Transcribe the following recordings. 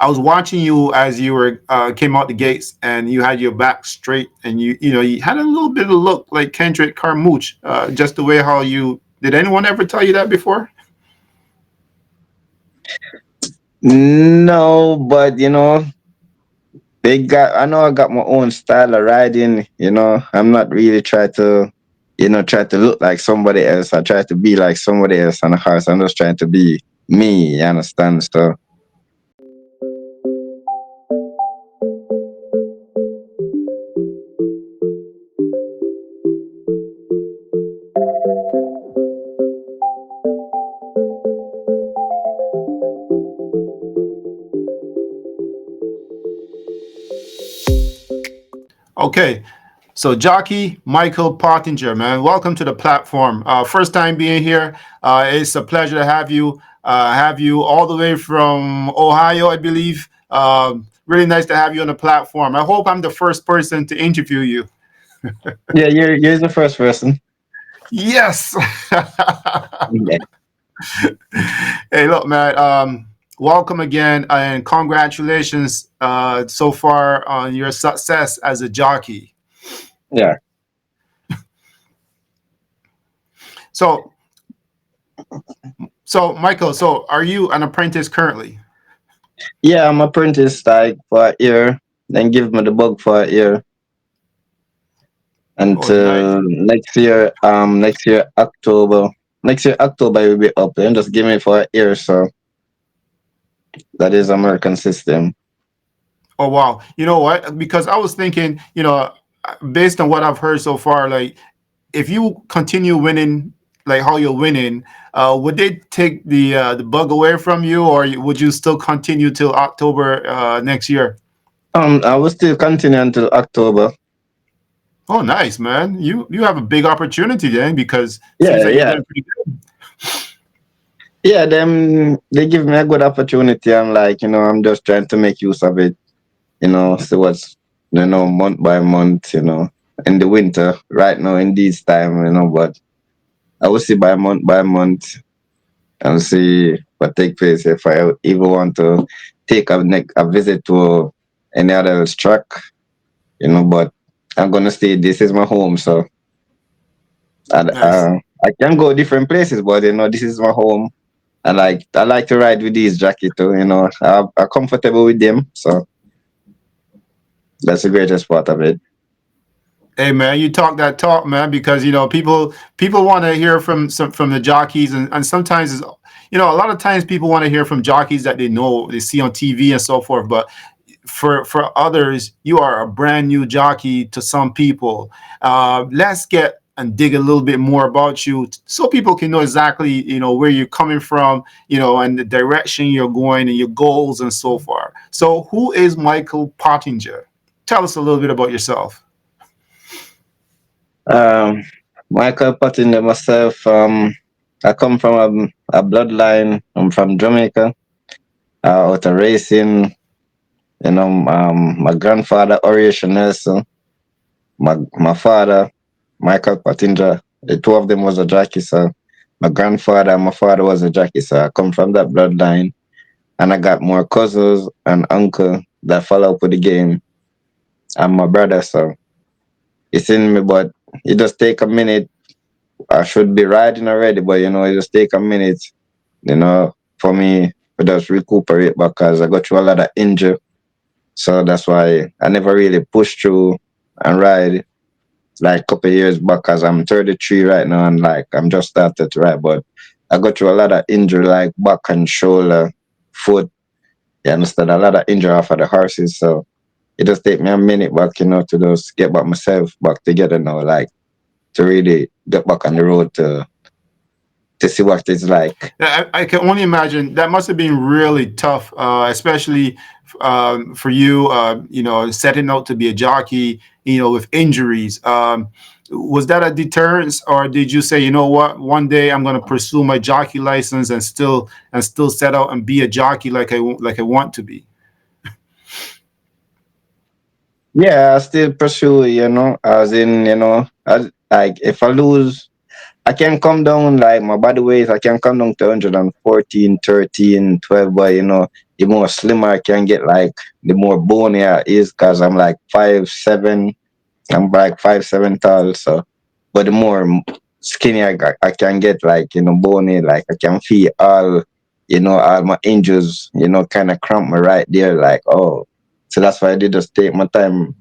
I was watching you as you were came out the gates, and you had your back straight, and you had a little bit of look like Kendrick Carmouche, just the way how you. Did anyone ever tell you that before? No, but I know I got my own style of riding. I'm not really try to look like somebody else. I try to be like somebody else on a horse. I'm just trying to be me. You understand? So Okay, so jockey Michael Pottinger, man, welcome to the platform. First time being here. It's a pleasure to have you. Have you all the way from Ohio, I believe. Really nice to have you on the platform. I hope I'm the first person to interview you. yeah, you're the first person. Yes. Yeah. Hey, look, man. Welcome again, and congratulations so far on your success as a jockey. Yeah. So, so Michael, so are you an apprentice currently? Yeah, I'm apprentice like for a year, then give me the bug for a year Oh, nice. until October. Next year October will be up. Then just give me for a year, so that is American system. Oh, wow. You know what? Because I was thinking, based on what I've heard so far, like if you continue winning, like how you're winning, would they take the bug away from you, or would you still continue till October next year? I will still continue until October. Oh, nice, man. You have a big opportunity then, because it seems Yeah, like you're yeah. doing pretty good. Yeah, them they give me a good opportunity. I'm like, I'm just trying to make use of it, see what's month by month, in the winter, right now in this time, but I will see by month and see what take place if I even want to take a visit to any other track, but I'm gonna stay. This is my home, so Nice. I can go different places, but this is my home. I like to ride with these jacket too, I'm comfortable with them, so that's the greatest part of it. Hey, man, you talk that talk, man, because people want to hear from the jockeys, and sometimes a lot of times people want to hear from jockeys that they know, they see on TV and so forth. But for others, you are a brand new jockey to some people. Let's get and dig a little bit more about you, so people can know exactly where you're coming from, and the direction you're going and your goals and so forth. So, who is Michael Pottinger? Tell us a little bit about yourself. Um, Michael Pottinger myself. I come from a bloodline. I'm from Jamaica. Out of racing. My grandfather Horatio Nelson. My father Michael Pottinger. The two of them was a jockey. So my grandfather and my father was a jockey. So I come from that bloodline, and I got more cousins and uncle that follow up with the game, and my brother. So it's in me, but it just take a minute. I should be riding already, but it just take a minute, for me to just recuperate because I got through a lot of injury. So that's why I never really pushed through and ride like a couple of years back because I'm 33 right now and like I'm just started to ride. But I got through a lot of injury like back and shoulder, foot. You understand? A lot of injury off of the horses. So it just take me a minute back, to just get back myself back together now, like to really get back on the road to see what it's like. I can only imagine that must have been really tough, especially for you. Setting out to be a jockey, with injuries. Was that a deterrence, or did you say, you know what, one day I'm going to pursue my jockey license and still set out and be a jockey like I want to be? Yeah, I still pursue, as in, like if I lose, I can come down like my body weight, I can come down to 114, 13, 12, but the more slimmer I can get, like the more bonier it is, because I'm like 5'7". I'm like 5'7" tall, so but the more skinny I can get, like, bony, like I can feel all my injuries, kind of cramp me right there, like, oh. So that's why I did just take my time,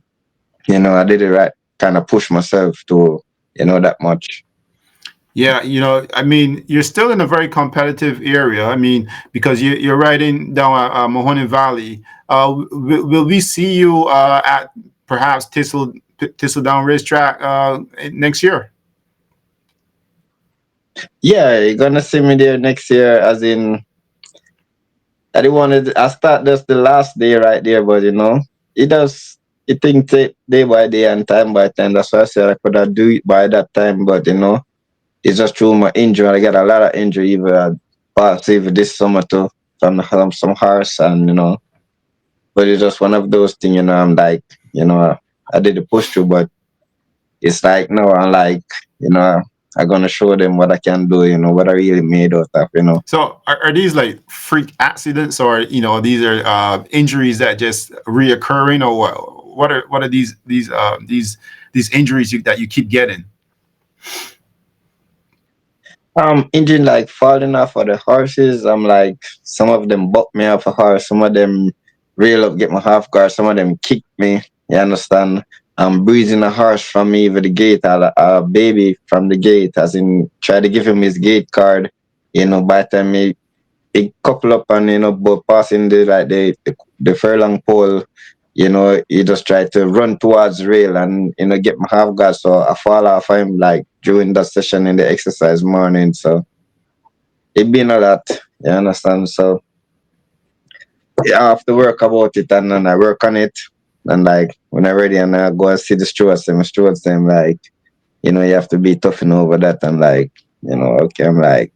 I did it right, kind of push myself to, that much. Yeah, I mean, you're still in a very competitive area. I mean, because you're riding down Mahoney Valley. Will we see you at perhaps Thistledown Racetrack next year? Yeah, you're gonna see me there next year, as in, I didn't want to. I start just the last day right there, but it does. It thing take day by day and time by time. That's why I said I could have do it by that time, but it's just through my injury. I got a lot of injury even past even this summer too, from some horse, and but it's just one of those things. I'm like, I did the push through, but it's like, no, I'm like, I'm gonna show them what I can do. What I really made out of. So, are these like freak accidents, or these are injuries that just reoccurring, or what are these injuries that you keep getting? Engine like falling off of the horses. I'm like, some of them buck me off a horse, some of them reel up, get my half guard, some of them kick me. You understand? I'm breezing a horse from me over the gate, a baby from the gate, as in try to give him his gate card. By the time he couple up and but passing the furlong pole, he just tried to run towards rail and get my half guard, so I fall off him like during that session in the exercise morning. So it been a lot, you understand. So yeah, I have to work about it, and I work on it, and like when I'm ready and I go and see the stewards, and the stewards them like, you have to be tough over that, and like, okay, I'm like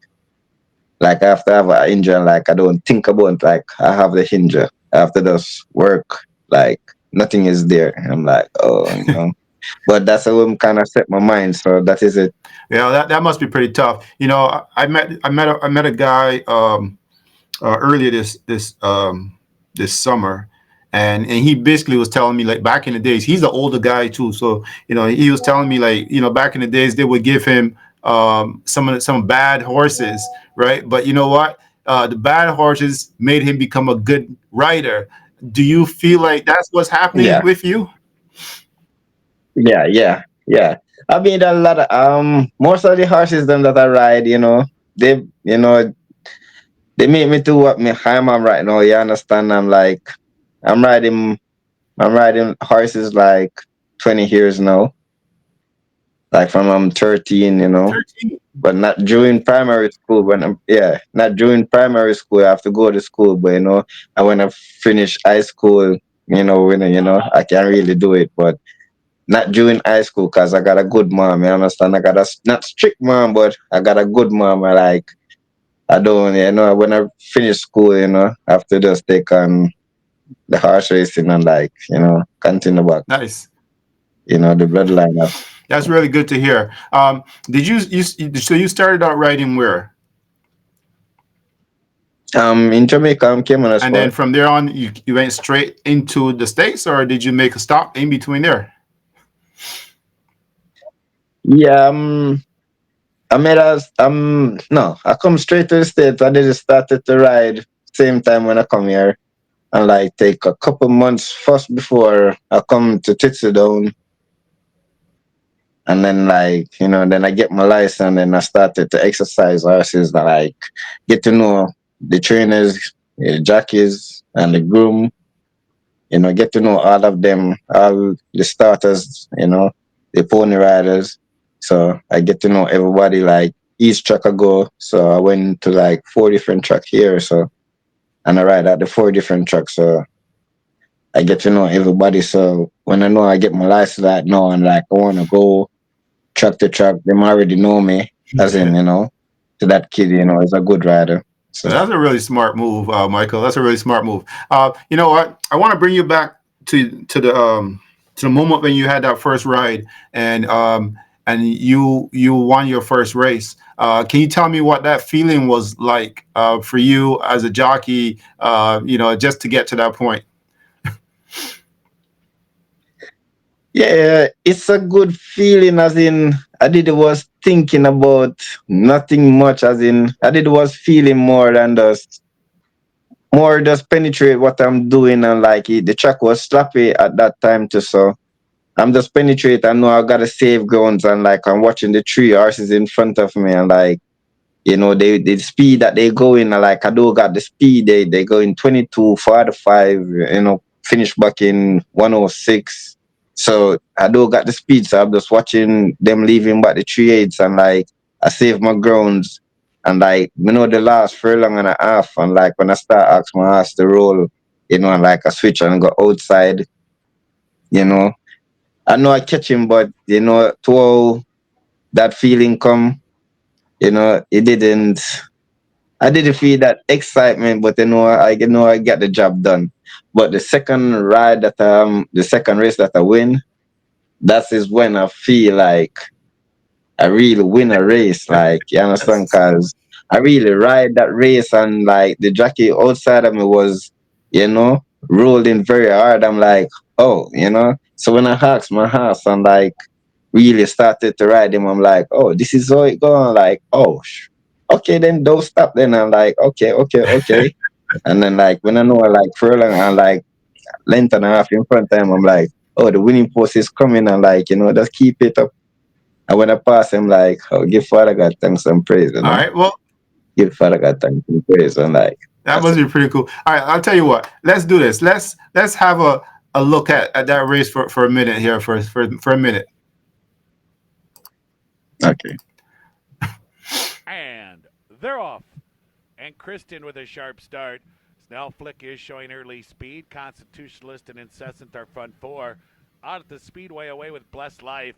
I have to have an injury, and like I don't think about, like I have the injury. I have to just work like nothing is there. I'm like, oh, But that's how I'm kind of set my mind. So that is it. Yeah, that must be pretty tough. I met a guy earlier this summer, and he basically was telling me, like, back in the days, he's an older guy too, so he was telling me, like, back in the days they would give him some bad horses, right? But you know what? The bad horses made him become a good rider. Do you feel like that's what's happening Yeah, with you? yeah. I mean, a lot of most of the horses them that I ride, they they make me do what me I'm on right now. You understand? I'm riding I'm riding horses like 20 years now, like from I'm 13, 13. but not during primary school. When I'm yeah, not during primary school. I have to go to school, but I when I finish high school, when I can't really do it, but not during high school because I got a good mom. You understand? I got not strict mom, but I got a good mom. I don't, when I finish school, I have to just take on the horse racing and like, continue back, Nice. the bloodline up. That's really good to hear. Did so you started out riding where? In Jamaica, I'm came on a And then sport. from there on, you went straight into the States, or did you make a stop in between there? Yeah, I made us no, I come straight to the States. I did started to ride same time when I come here, and like take a couple months first before I come to Titsy, and then like then I get my license, and I started to exercise horses, and like get to know the trainers, the jockeys, and the groom. Get to know all of them, all the starters, the pony riders. So I get to know everybody, like each track I go. So I went to like 4 different tracks here. So and I ride at the 4 different tracks. So I get to know everybody. So when I know I get my license, like no, and like I want to go track to track, them already know me. As in, to that kid, is a good rider. So That's a really smart move, Michael. That's a really smart move. You know what? I want to bring you back to the moment when you had that first ride, and and you won your first race. Can you tell me what that feeling was like for you as a jockey? Just to get to that point. Yeah, it's a good feeling. As in, I did was thinking about nothing much. As in, I did was feeling more just penetrate what I'm doing, and like the track was sloppy at that time too. So I'm just penetrate. I know I gotta save grounds, and like I'm watching the three horses in front of me, and like they the speed that they go in, like I do got the speed. They go in 22, 45. Finish back in 106. So I do got the speed. So I'm just watching them leaving back the 3/8, and like I save my grounds. And like the last furlong and a half, and like when I start ask my ass to roll, and like I switch and go outside, you know. I know I catch him, but to how that feeling come, it didn't. I didn't feel that excitement, but I get the job done. But the second race that I win, that is when I feel like I really win a race. Like, you understand? Yes. Because I really ride that race, and like the jockey outside of me was, rolling very hard. I'm like, oh. So when I asked my horse and like really started to ride him, I'm like, oh, this is how it going. Like, oh, okay, then don't stop. Then I'm like, okay, okay, okay. And then like when I know I like furlong and like length and a half in front of him, I'm like, oh, the winning post is coming, and like just keep it up. And when I pass him, like, oh, give Father God thanks and praise, All right. Well, give Father God thanks and praise, and like that that's must it. be pretty cool. All right, I'll tell you what. Let's do this. Let's have a look at that race for a minute here for a minute. Okay. And they're off. And Kristen with a sharp start. Snell Flick is showing early speed. Constitutionalist and Incessant are front four. Out at the speedway away with Blessed Life.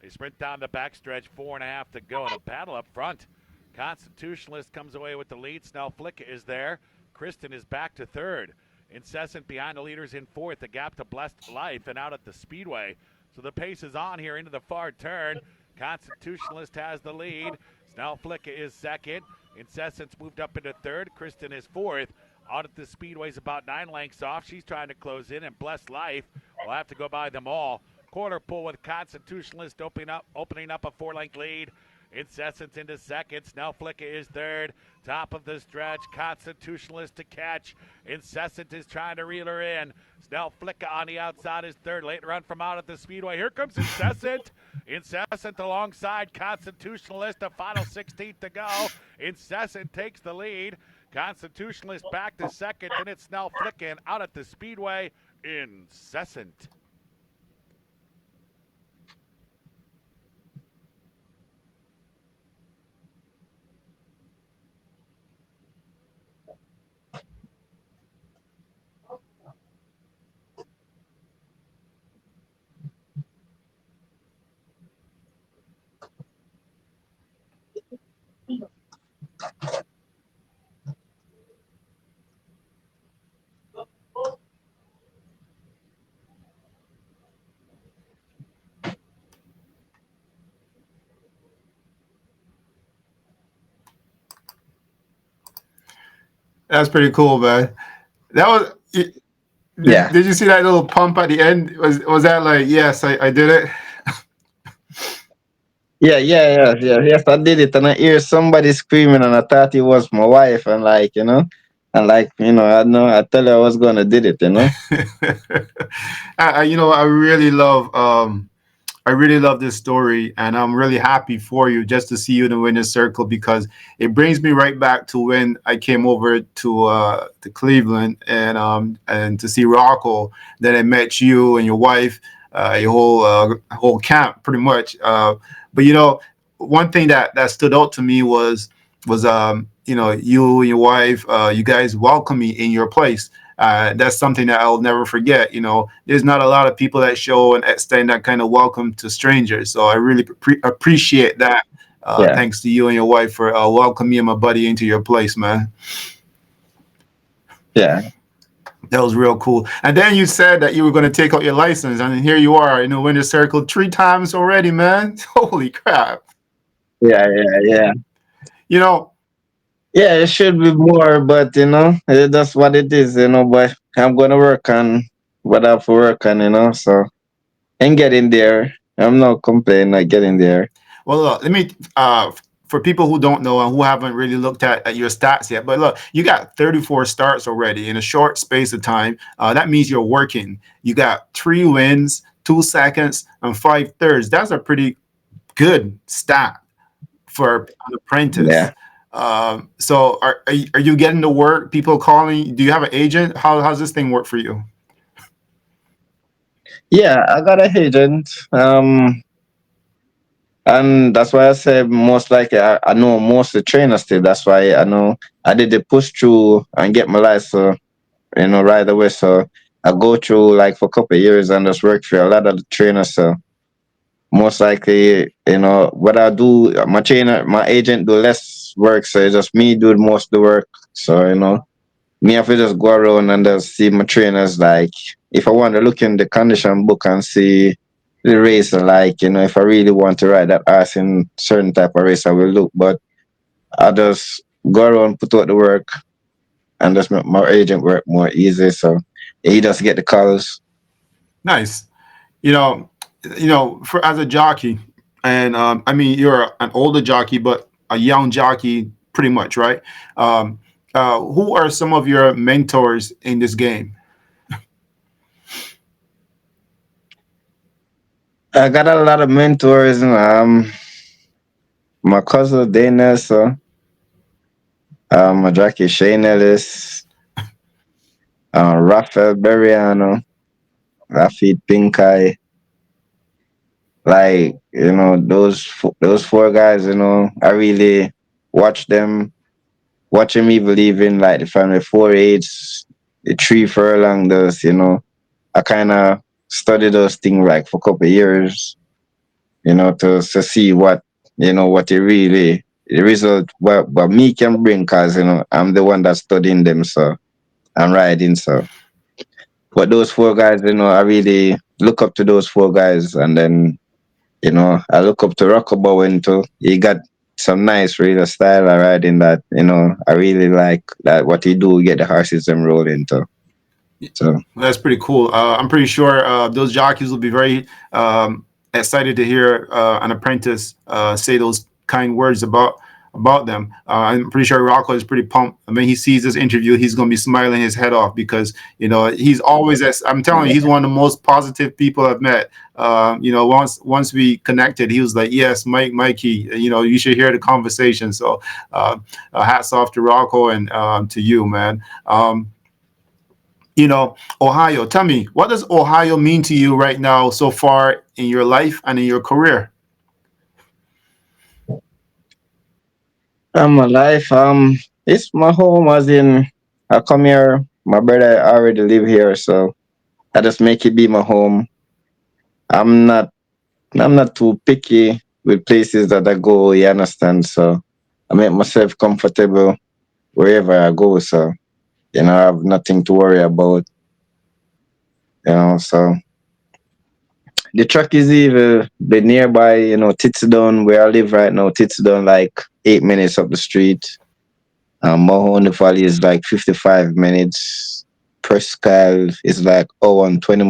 They sprint down the backstretch, 4.5 to go, and a battle up front. Constitutionalist comes away with the lead. Snell Flick is there. Kristen is back to third. Incessant behind the leaders in fourth. The gap to Blessed Life and out at the speedway. So the pace is on here into the far turn. Constitutionalist has the lead. Snell Flick is second. Incessant's moved up into third. Kristen is fourth. Out at the speedway's about 9 lengths off. She's trying to close in, and Blessed Life will have to go by them all. Quarter pull with Constitutionalist opening up a 4-length lead. Incessant's into second. Snell Flick is third. Top of the stretch. Constitutionalist to catch. Incessant is trying to reel her in. Snell Flick on the outside is third. Late run from out at the speedway. Here comes Incessant. Incessant alongside Constitutionalist. The final 16th to go. Incessant takes the lead. Constitutionalist back to second. Then it's Snell Flick in out at the speedway. Incessant. That's pretty cool, man. That was. Yeah. Did you see that little pump at the end? Was that like, yes, I did it? Yeah, yeah, yeah, yeah. Yes, I did it, and I hear somebody screaming, and I thought it was my wife, and like, I tell you I was gonna did it. I really love this story, and I'm really happy for you just to see you in the winner's circle, because it brings me right back to when I came over to Cleveland and to see Rocko. Then I met you and your wife, your whole camp, pretty much. But one thing that stood out to me was you and your wife, you guys welcome me in your place. That's something that I'll never forget. There's not a lot of people that show and extend that kind of welcome to strangers. So I really appreciate that. Yeah, Thanks to you and your wife for welcoming me and my buddy into your place, man. yeah. That was real cool. And then you said that you were going to take out your license, and here you are in the winner's circle 3 times already, man. Holy crap! Yeah, yeah, yeah. You know, Yeah, it should be more, but that's what it is, but I'm gonna work on what I have to work on, so and getting there. I'm not complaining, not getting there. well, look, let me for people who don't know and who haven't really looked at your stats yet, but look, you got 34 starts already in a short space of time. That means you're working. You got 3 wins, 2 seconds, and 5 thirds. That's a pretty good stat for an Yeah. apprentice. So are you getting the work? People calling? Do you have an agent? How's this thing work for you? Yeah, I got a agent. And that's why I say most likely I know most of the trainers still. That's why I know I did the push through and get my license, right away. So I go through like for a couple of years and just work for a lot of the trainers. So most likely, what I do, my agent do less work. So it's just me do most of the work. So, me have to just go around and just see my trainers. Like, if I want to look in the condition book and see the race, like, if I really want to ride that horse in certain type of race, I will look. But I just go around, put out the work, and just make my agent work more easy. So he just get the calls. Nice. You know, for as a jockey, and I mean you're an older jockey, but a young jockey, pretty much, right? Um, who are some of your mentors in this game? I got a lot of mentors. My cousin Dana, so my jockey Shane Ellis, Rafael Beriano, Rafid Pinkai, like those four guys. I really watch them, watch them even in like the family 4-8, the 3 furlong. Those, I kind of study those things like for a couple of years, to see what it really the result what me can bring, cause I'm the one that's studying them, so I'm riding. So but those four guys, I really look up to those four guys, and then I look up to Rocko Bo too. He got some nice real style of riding that, I really like that what he do, get the horses them rolling too. So That's pretty cool. I'm pretty sure those jockeys will be very excited to hear an apprentice say those kind words about them. I'm pretty sure Rocco is pretty pumped. I mean, he sees this interview, he's going to be smiling his head off because he's always. I'm telling you, he's one of the most positive people I've met. Once we connected, he was like, "Yes, Mikey, you should hear the conversation." So, hats off to Rocco and to you, man. Ohio. Tell me, what does Ohio mean to you right now so far in your life and in your career? my life, it's my home, as in I come here, my brother already live here, so I just make it be my home. I'm not I'm not too picky with places that I go, you understand? So I make myself comfortable wherever I go. So, I have nothing to worry about, so the truck is even the nearby, Titsdon, where I live right now. Titsdon, like 8 minutes up the street. Mahoney Valley is like 55 minutes. Prescal is like, and 20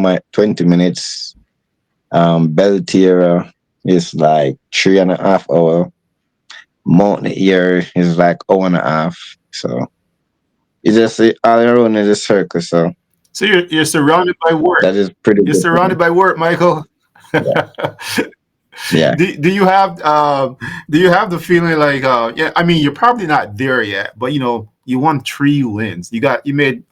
minutes. Beltiera is like 3.5 hours. Mountain Ear is like hour and a half. So it's just all around is a circle. So So you're surrounded by work. that is pretty You're good for me. surrounded by work, Michael. Yeah. Yeah. Do you have the feeling like yeah, I mean you're probably not there yet, but you won 3 wins. You made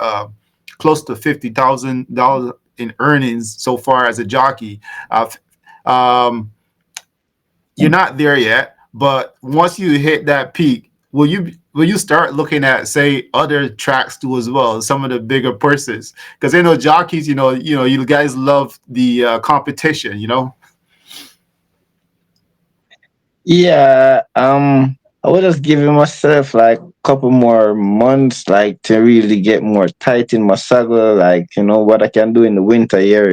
close to $50,000 in earnings so far as a jockey. Uh, um, you're not there yet, but once you hit that peak, will you start looking at say other tracks too as well, some of the bigger purses? Because jockeys, you guys love the competition. Yeah. I would just give myself like couple more months, like to really get more tight in my saddle, like what I can do in the winter here,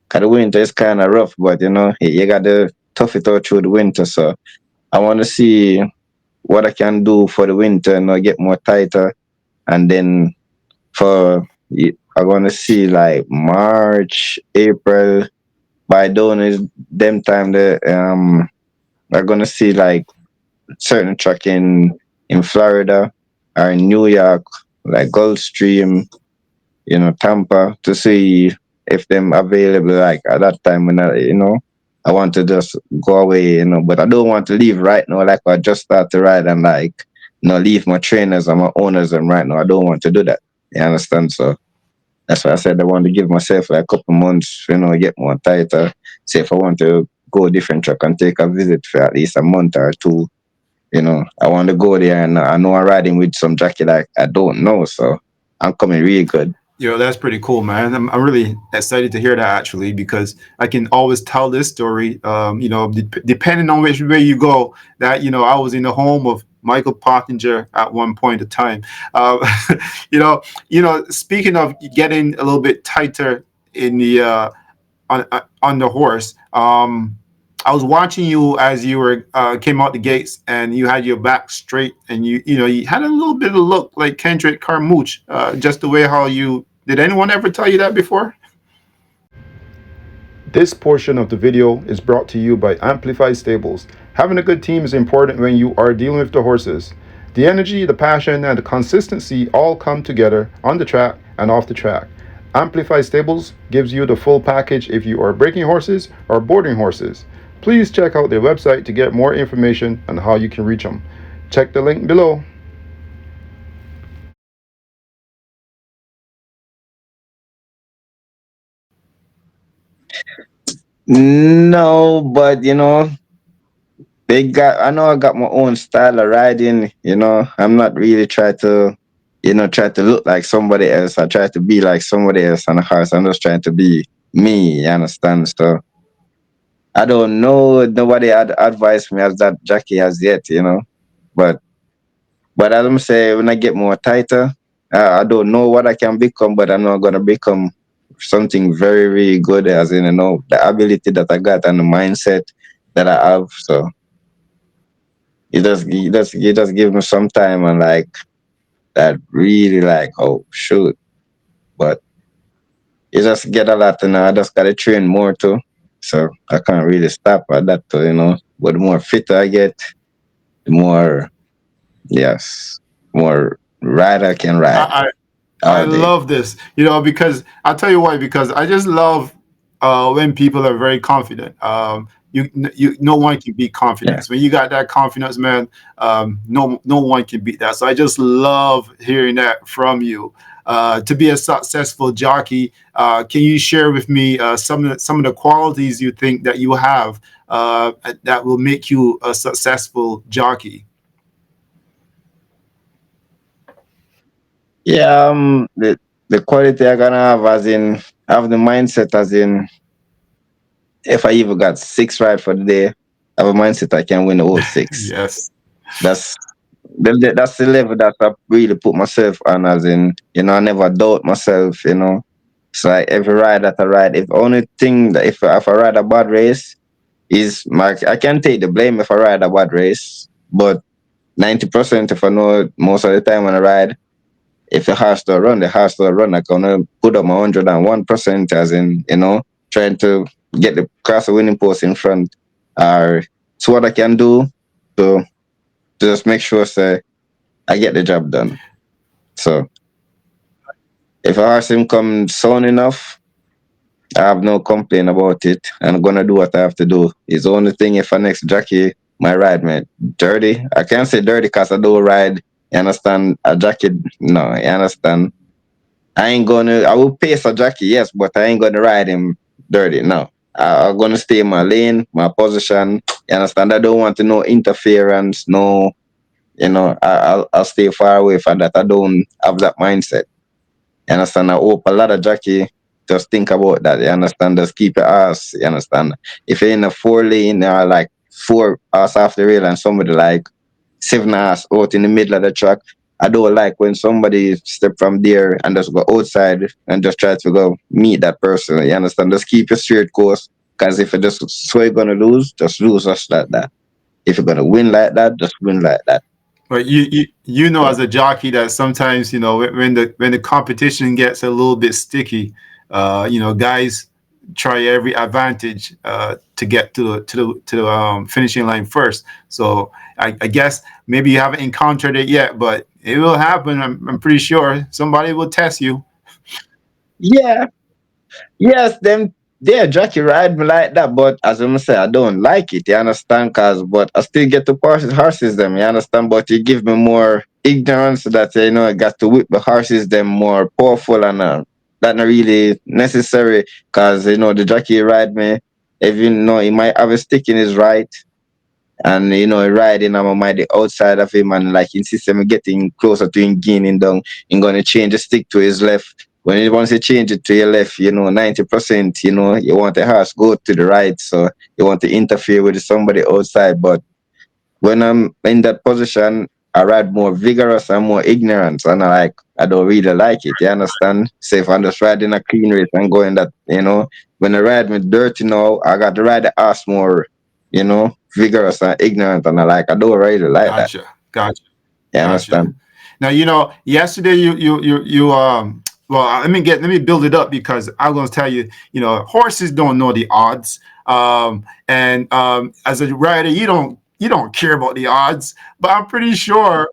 'cause the winter is kind of rough, but you got to tough it out through the winter. So I want to see what I can do for the winter, get more tighter, and then I want to see like March, April. By doing is them time that I'm gonna see like certain track in Florida or in New York, like Gulfstream, Tampa, to see if them available like at that time when I want to just go away, but I don't want to leave right now. Like I just start to ride and like leave my trainers and my owners and right now I don't want to do that. You understand? So that's why I said I want to give myself like a couple months, get more tighter. Say if I want to go a different track and take a visit for at least a month or two, I want to go there and I know I'm riding with some jockey like I don't know, so I'm coming really good. That's pretty cool, man. I'm really excited to hear that actually because I can always tell this story. Depending on which way you go, that I was in the home of Michael Pottinger at one point in time. Uh, Speaking of getting a little bit tighter in the on the horse. I was watching you as you were came out the gates, and you had your back straight, and you had a little bit of look like Kendrick Carmouche, just the way how you did. Anyone ever tell you that before? This portion of the video is brought to you by Amplify Stables. Having a good team is important when you are dealing with the horses. The energy, the passion, and the consistency all come together on the track and off the track. Amplify Stables gives you the full package if you are breaking horses or boarding horses. Please check out their website to get more information on how you can reach them. Check the link below. No, but I know I got my own style of riding, I'm not really try to look like somebody else. I try to be like somebody else on a horse. I'm just trying to be me, you understand? So I don't know. Nobody had advised me as that jockey as yet, But as I'm saying, when I get more tighter, I don't know what I can become, but I know I'm gonna become something very, very good. As in, the ability that I got and the mindset that I have. So you just give me some time and like that really like oh shoot, but you just get a lot, and I just gotta train more too. So I can't really stop at that too, But the more fitter I get, the more yes, more ride I can ride I, I all day. love this, because I'll tell you why. Because I just love when people are very confident. No one can beat Yeah. confidence. When you got that confidence, man, no one can beat that. So I just love hearing that from you. To be a successful jockey, can you share with me some of the qualities you think that you have that will make you a successful jockey? Yeah, the quality I gonna have as in have the mindset as in if I even got six right for the day, have a mindset I can win the whole six. Yes. That's that's the level that I really put myself on as in, I never doubt myself. It's like every ride that I ride, if only thing that if I ride a bad race is I can take the blame if I ride a bad race, but 90% if I know most of the time when I ride, if the horse don't run, the horse don't run. I'm gonna put up my 101% as in, trying to get the cross the winning post in front. Or it's what I can do to, to just make sure say I get the job done. So if a horse him come soon enough, I have no complaint about it. I'm gonna do what I have to do. It's the only thing if a next jockey my ride man dirty. I can't say dirty because I don't ride. You understand? A jockey, no, you understand? I will pace a jockey, yes, but I ain't gonna ride him dirty. No. I'm gonna stay in my lane, my position. You understand? I don't want to no interference, no, I'll stay far away from that. I don't have that mindset. You understand? I hope a lot of jockey just think about that. You understand? Just keep your ass. You understand? If you're in a four lane or like four ass off the rail and somebody like seven ass out in the middle of the track. I don't like when somebody step from there and just go outside and just try to go meet that person. You understand? Just keep your straight course. Because if you just so you're gonna lose, just like that. If you're gonna win like that, just win like that. But you know, So, as a jockey, that sometimes you know when the competition gets a little bit sticky, you know, guys try every advantage to get to the finishing line first. So I guess maybe you haven't encountered it yet, but it will happen. I'm pretty sure somebody will test you. yeah, yes, them yeah, Jackie ride me like that, but as I say, I don't like it, you understand? Cause but I still get to horses them, you understand? But you give me more ignorance that you know I got to whip the horses them more powerful and that not really necessary cause you know the Jackie ride me, even though he might have a stick in his right and you know riding I'm on the outside of him and like insist him getting closer to him gaining down he's gonna change the stick to his left when he wants to change it to your left you know 90% you know you want the horse go to the right so you want to interfere with somebody outside but when I'm in that position I ride more vigorous and more ignorant and I don't really like it you understand say if I'm just riding a clean race and going that you know when I ride with dirty now I got to ride the ass more you know vigorous and ignorant and I don't really like that Gotcha, gotcha, you gotcha. understand Now you know yesterday you well let me build it up because I'm going to tell you you know horses don't know the odds and as a rider you don't care about the odds but I'm pretty sure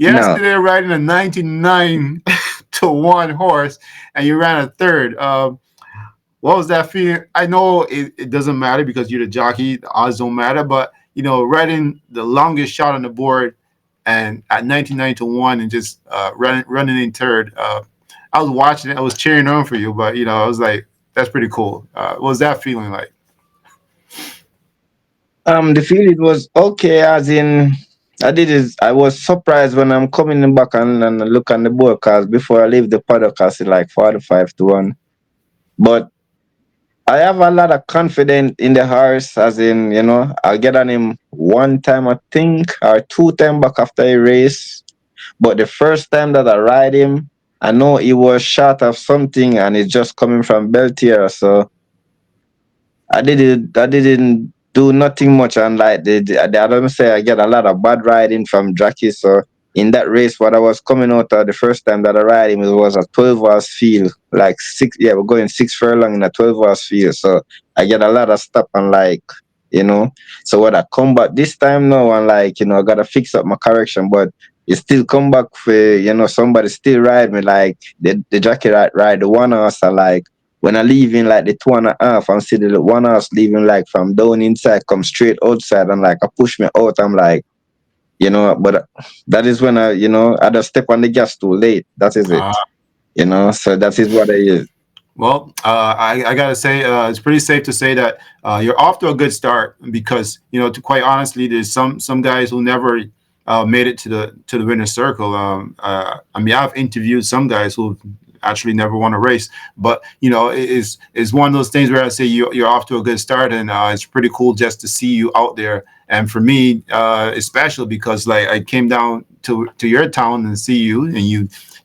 no yesterday riding a 99 to 1 horse and you ran a third what was that feeling? I know it doesn't matter because you're the jockey, the odds don't matter, but you know, riding the longest shot on the board and at 99 to 1 and just running in third. I was watching it, I was cheering on for you, but you know, I was like, that's pretty cool. What was that feeling like? the feeling was okay as in I was surprised when I'm coming back and look on the board cause before I leave the paddock I see like 45 to 1 but I have a lot of confidence in the horse, as in, you know, I'll get on him one time, I think, or two time back after a race. But the first time that I ride him, I know he was short of something and it's just coming from Beltier. So I didn't do nothing much and like I don't say I get a lot of bad riding from Jackie. So in that race, what I was coming out of the first time that I ride him, it was a 12 hours field, like six. Yeah, we're going 6 furlong in a 12 hours field. So I get a lot of stuff and like you know. So when I come back this time now and like you know I gotta fix up my correction, but it still come back for you know somebody still ride me like the Jackie ride the one horse and like when I leave in like the 2.5, I'm still the one house leaving like from down inside, come straight outside, and like I push me out. I'm like, you know, but that is when you know, I just step on the gas too late. That is it, Uh, you know. So that is what I is. Well, I gotta say, it's pretty safe to say that you're off to a good start because you know, to quite honestly, there's some guys who never made it to the winner's circle. I mean, I've interviewed some guys who actually never won a race, but you know, it's one of those things where I say you're off to a good start, and it's pretty cool just to see you out there. And for me, it's special because like I came down to your town and see you, and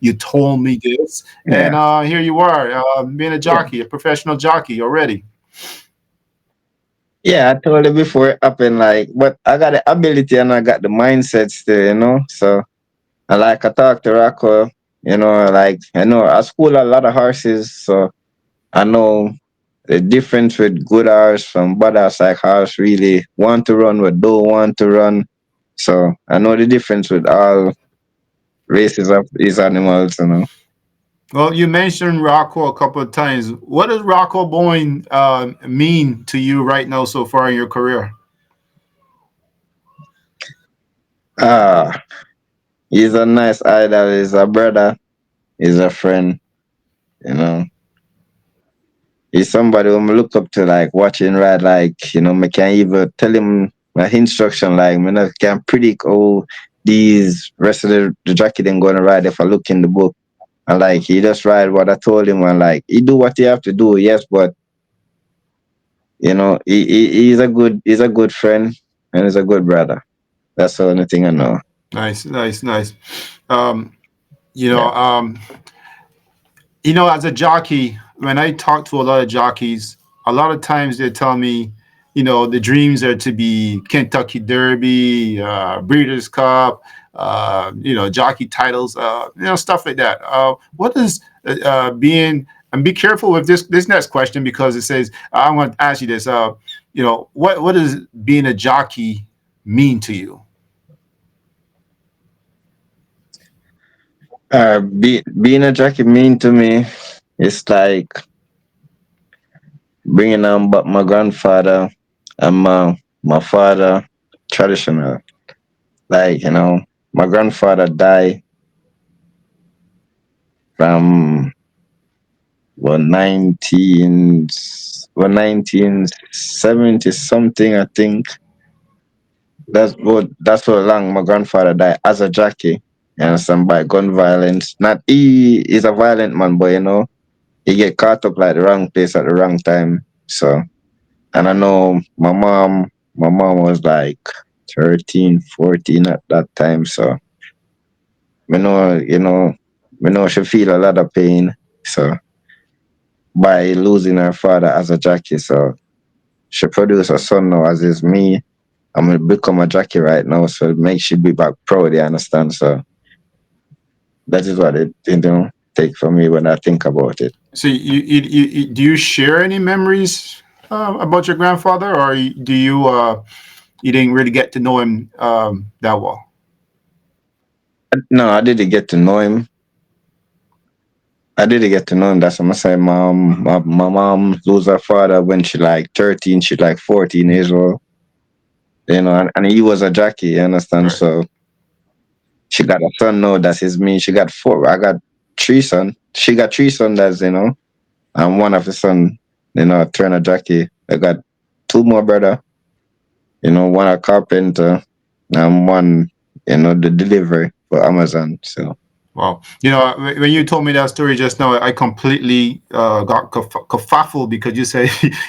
you told me this, and Yeah, here you are, being a yeah, jockey, a professional jockey already. yeah. I told you before it happened, like, but I got the ability and I got the mindset still, you know. So I talk to Rocko, you know, like I know I school a lot of horses, so I know the difference with good horse from bad horse, like horse really want to run but don't want to run. So I know the difference with all races of these animals, you know. Well, you mentioned Rocko a couple of times. What does Rocko Bowen mean to you right now so far in your career? Ah, he's a nice idol, he's a brother, he's a friend, you know. He's somebody who I look up to, like watching ride, like, you know, I can even tell him my instruction, like, man, I can predict all these rest of the jockey then going to ride if I look in the book. And like he just ride what I told him and like he do what he have to do, yes, but you know, he's a good friend and he's a good brother. That's the only thing I know. Nice, nice, nice. Um, you know, Yeah. um, as a jockey, when I talk to a lot of jockeys, a lot of times they tell me, the dreams are to be Kentucky Derby, Breeders' Cup, jockey titles, stuff like that. What does being, and be careful with this next question because it says, I'm going to ask you this, what does being a jockey mean to you? Being a jockey mean to me, it's like bringing back my grandfather and my father traditional. Like, my grandfather died from what 1970 something, I think. That's what long my grandfather died as a jockey. You understand, by gun violence. Not he is a violent man, but he get caught up like the wrong place at the wrong time. So, and I know my mom was like 13, 14 at that time. So me know, me know she feel a lot of pain. So by losing her father as a jockey, so she produced a son now as is me. I'm gonna become a jockey right now, so it makes she be back proud. You understand? So that is what it take for me when I think about it. So do you share any memories about your grandfather, or do you didn't really get to know him that well? No, I didn't get to know him. I didn't get to know him. That's what I say. My mom lose her father when she like 13. She like 14 years old. And he was a jockey. You understand? Right. So she got a son now. That's his me. She got four. I got three son. She got three son. And one of the son, turn a jockey. I got two more brother. One a carpenter, and one, the delivery for Amazon. So Well, when you told me that story just now, I completely got kerfuffled because you said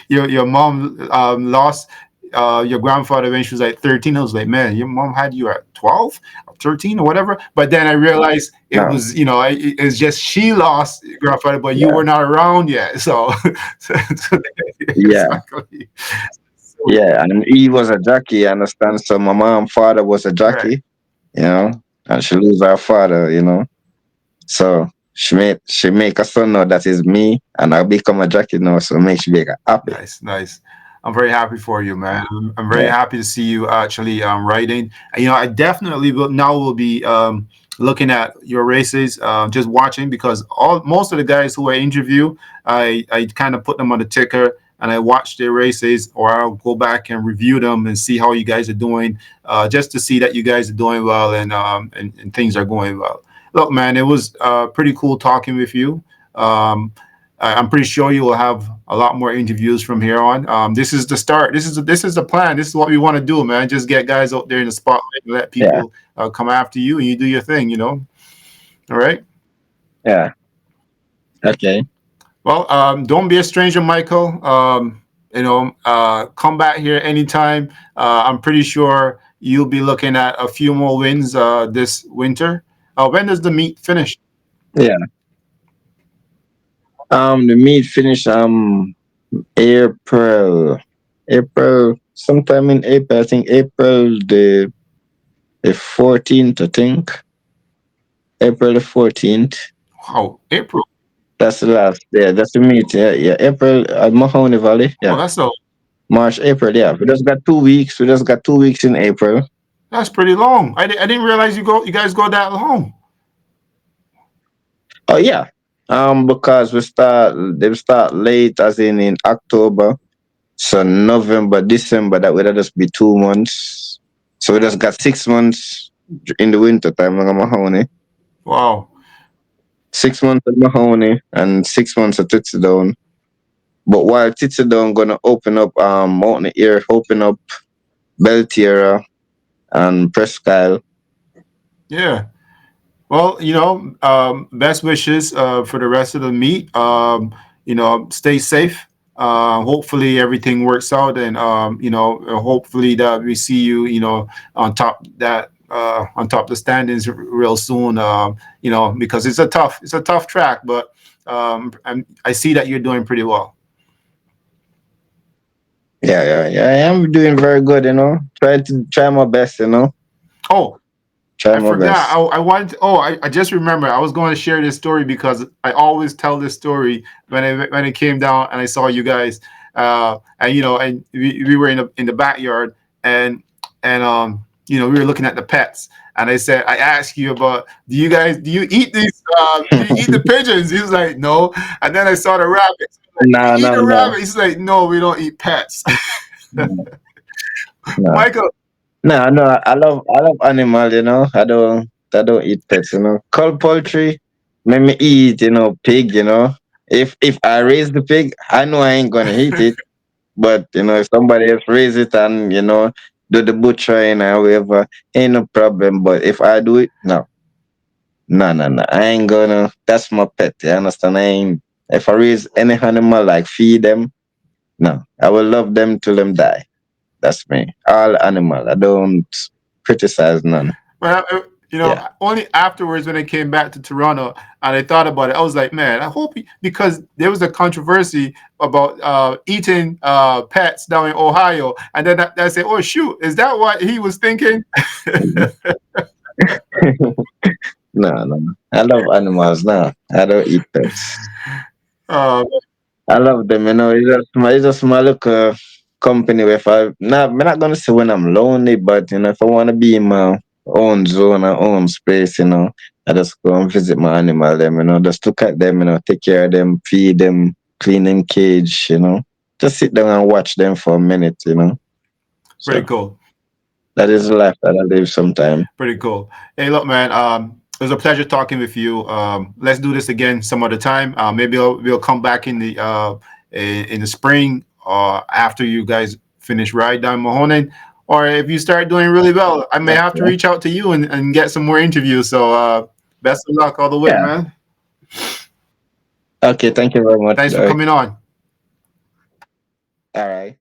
your mom lost your grandfather when she was like 13. I was like, man, your mom had you at 12 or 13 or whatever. But then I realized it no, was, it's just she lost your grandfather, but you yeah, were not around yet. So, so yeah, exactly. So, yeah. And he was a jockey. You understand? So my mom father was a right. jockey. You know, and she lose her father. So she make a son now that is me, and I become a jockey now. So make she make her happy. Nice, nice. I'm very happy for you, man. I'm very Yeah, happy to see you actually writing. I definitely will be looking at your races, just watching because all most of the guys who I interview, I kind of put them on the ticker and I watch their races, or I'll go back and review them and see how you guys are doing, just to see that you guys are doing well and things are going well. Look, man, it was pretty cool talking with you. Um, I'm pretty sure you will have a lot more interviews from here on. This is the start. This is the plan. This is what we want to do, man. Just get guys out there in the spotlight and let yeah, people come after you, and you do your thing. All right. yeah. Okay. Well, don't be a stranger, Michael. Come back here anytime. I'm pretty sure you'll be looking at a few more wins this winter. When does the meet finish? Yeah. The meet finish April. April, sometime in April. I think April the 14th. I think April the 14th. Wow, April. That's the last. Yeah, that's the meet. Yeah, yeah. April at Mahoney Valley. Oh, Yeah, that's March, April. Yeah, we just got 2 weeks. We just got 2 weeks in April. pretty long. I didn't realize you guys go that long. Oh yeah. Because they start late, as in October. So November, December, that would just be 2 months. So we just got 6 months in the winter time in Mahoney. Wow. 6 months at Mahoney and 6 months at Titsy. But while Titsy gonna open up Mountain Air, open up Belterra and Presque. Yeah. Well, best wishes for the rest of the meet. Stay safe. Hopefully everything works out, and hopefully that we see you, on top that on top of the standings real soon. Because it's a tough track, but I see that you're doing pretty well. Yeah. I am doing very good. Try my best. Oh, Try I my forgot. best. I wanted. I just remember. I was going to share this story because I always tell this story when it came down and I saw you guys. And we were in the backyard and we were looking at the pets. And I asked you about, do you eat these? Do you eat the pigeons? He was like, no. And then I saw the rabbits. Like, do No, you eat no, the no, rabbit? He's like, no, we don't eat pets. no, no. Michael, No, no, I love animal. I don't eat pets. Cold poultry, make me eat. Pig. If I raise the pig, I know I ain't gonna eat it. But if somebody else raise it and do the butchering or whatever, ain't no problem. But if I do it, no, no, no, no, I ain't gonna. That's my pet. You understand? I ain't. If I raise any animal, like feed them, no, I will love them till them die. That's me. All animal. I don't criticize none. well, Yeah. only afterwards when I came back to Toronto and I thought about it, I was like, man, I hope because there was a controversy about eating pets down in Ohio, and then I said, oh shoot, is that what he was thinking? Mhm. No, no, no. I love animals now. I don't eat pets. uh, I love them. It's just my local company where if I'm not gonna say when I'm lonely, but if I wanna be in my own zone or own space, I just go and visit my animal them, just look at them, take care of them, feed them, clean them cage, just sit down and watch them for a minute. Pretty So cool. that is the life that I live sometime. Pretty cool. Hey, look, man. It was a pleasure talking with you. Let's do this again some other time. Maybe we'll come back in the spring after you guys finish Ride Down Mahoning. Or if you start doing really well, I may have to Okay. reach out to you and get some more interviews. So best of luck all the way, Yeah. man. Okay, thank you very much, Thanks for Joy. coming on. All right.